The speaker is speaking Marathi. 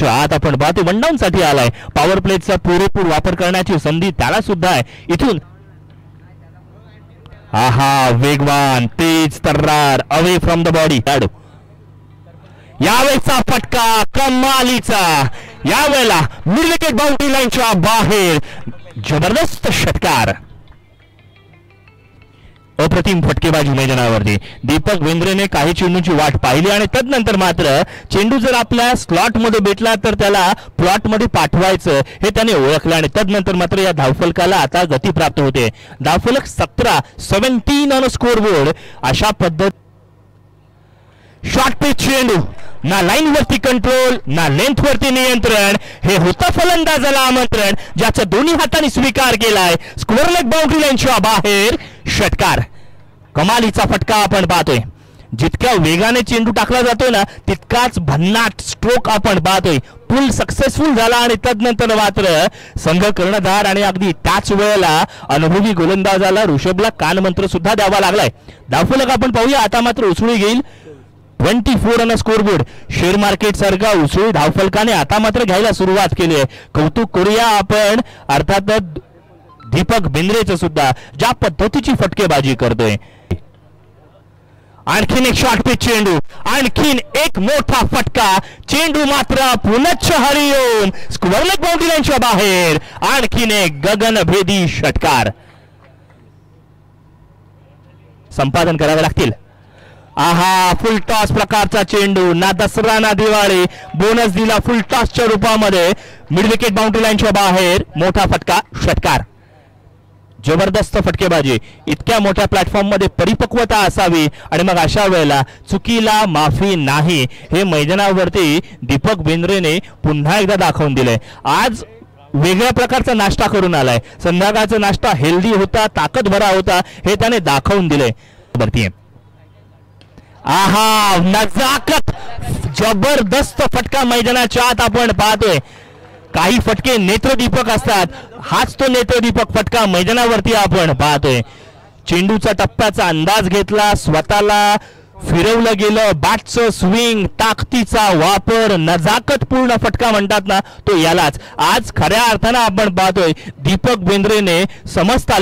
च्या आत आपण पाहतो वन डाऊन साठी आलाय. पॉवर प्लेचा पुरेपूर वापर करण्याची संधी त्याला सुद्धा आहे. इथून आहा वेगवान तेज तर्रार अवे फ्रॉम द बॉडी. यावेळेचा फटका कमालीचा. यावेळेला मिड विकेट बाउंड्री लाईनच्या बाहेर जबरदस्त षटकार. अप्रतिम फटकेबाजी मैदानावरती. दीपक बेंद्रेने काही चेंडूची वाट पाहिली आणि तदनंतर मात्र चेंडू जर आपल्या स्लॉट मध्ये भेटला तर त्याला प्लॉट मध्ये पाठवायचं हे त्याने ओळखलं आणि तदनंतर मात्र या धावफलकाला आता गती प्राप्त होते. धावफलक 17 ऑन स्कोर बोर्ड. अशा पद्धत शॉर्ट पिच चेंडू ना लाईन वरती कंट्रोल ना लेंथ वरती नियंत्रण. हे होतं फलंदाजाला आमंत्रण ज्याचा दोन्ही हाताने स्वीकार केलाय. स्क्वेअर लेग बाउंड्री लाईनच्या बाहेर षटकार. कमालीचा फटका आपण पाहतोय. जितक्या वेगाने चेंडू टाकला जातोय ना तितकाच भन्नाट स्ट्रोक आपण पाहतोय. पुल सक्सेसफुल झाला आणि तदनंतर मात्र संघ कर्णधार आणि अगदी त्याच वेळेला अनुभवी गोलंदाजाला ऋषभला कानमंत्र सुद्धा द्यावा लागलाय. धावफलक आपण पाहूया आता मात्र उसळी घेईल 24 on score board. Share market सारखा उसळी धावफलकाने आता मात्र घ्यायला सुरुवात केली आहे. कौतुक करूया आपण अर्थातच दीपक बेंद्रेचं सुद्धा ज्या पद्धतीची फटकेबाजी करतोय. आणखीन एक शॉर्ट पिच चेंडू. आणखीन एक मोठा फटका. चेंडू मात्र पुनच्छ हरिओम स्क्वेअर लेग बाउंड्री लाईनच्या बाहेर. आणखीन एक गगनभेदी षटकार संपादन करावे लागतील. आहा फुल टॉस प्रकारचा चेंडू. ना दसरा ना दिवाळी. बोनस दिला फुल टॉसच्या रूपामध्ये. मिड विकेट बाउंड्री लाईनच्या बाहेर मोठा फटका षटकार. जबरदस्त फटकेबाजी. इतक्या मोठ्या प्लॅटफॉर्म मध्ये परिपक्वता असावी आणि मग अशा वेळेला चुकीला माफी नाही हे मैदानावरती दीपक बेंद्रेने पुन्हा एकदा दाखवून दिलंय. आज वेगळ्या प्रकारचा नाश्ता करून आलाय. संध्याकाळचा नाश्ता हेल्दी होता ताकद भरा होता हे त्याने दाखवून दिलंय. वरती आहा नजाकत जबरदस्त फटका मैदानाच्या आत आपण पाहतोय. काही फटके नेत्रदीपक असतात. हाच तो नेत्रदीपक फटका मैदानावरती आपण पाहतोय. चेंडूचा टप्प्याचा अंदाज घेतला. स्वतःला फिरवलं गेलं. बॅटचं स्विंग ताकदीचा वापर नजाकत पूर्ण फटका म्हणतात ना तो यालाच आज खऱ्या अर्थानं आपण पाहतोय. दीपक बेंद्रेने समस्त